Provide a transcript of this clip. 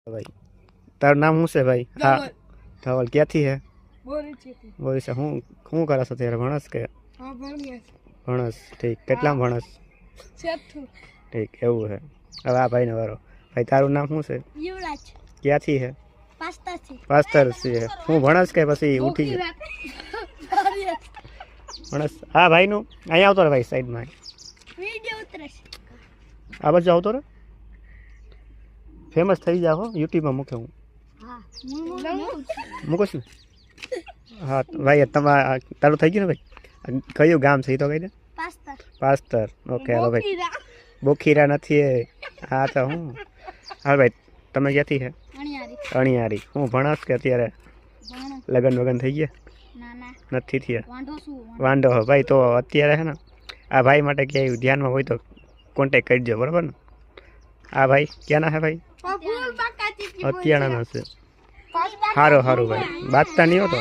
भाई तारू नाम શું છે ભાઈ? હા ધવલ ક્યાંથી હે? બોરી છે હું કરે છે ત્યારે ભણસ કે? હા ભણ્યા ભણસ ઠીક કેટલામ ભણસ? છઠ્ઠું ઠીક એવું છે હવે આ ભાઈને વારો ભાઈ તારું નામ શું છે? યુવરાજ ક્યાંથી હે? પાસ્તાથી પાસ્તર છે હું ભણસ કે પછી ઉઠી ગયો ભણસ? હા ભાઈનું અહીંયા આવતો રે ભાઈ સાઈડમાં વિડિયો ઉતરે છે આ બાજુ આવતો રે ફેમસ થઈ જાવ યુટ્યુબમાં મૂકે હું હા મૂકો છું હા ભાઈ તમારા તારું થઈ ગયું ને ભાઈ કયું ગામ છે એ તો કહી દે પાસ્તા પાસ્તર ઓકે હાલો ભાઈ બોખીરા નથી એ હા તો હું હા ભાઈ તમે ક્યાંથી છે? અણિયારી અણિયારી હું ભણસ કે અત્યારે ભણ લગન વગન થઈ ગયા? ના ના નથી થયા વાંઢો શું વાંધો હો ભાઈ તો અત્યારે છે ને આ ભાઈ માટે ક્યાંય ધ્યાનમાં હોય તો કોન્ટેક કરજો બરાબર ને? આ ભાઈ ક્યાંના છે ભાઈ? ફૂલ બાકાતી અત્યારના છે સારું સારું ભાઈ બાતતા નહીં હોતો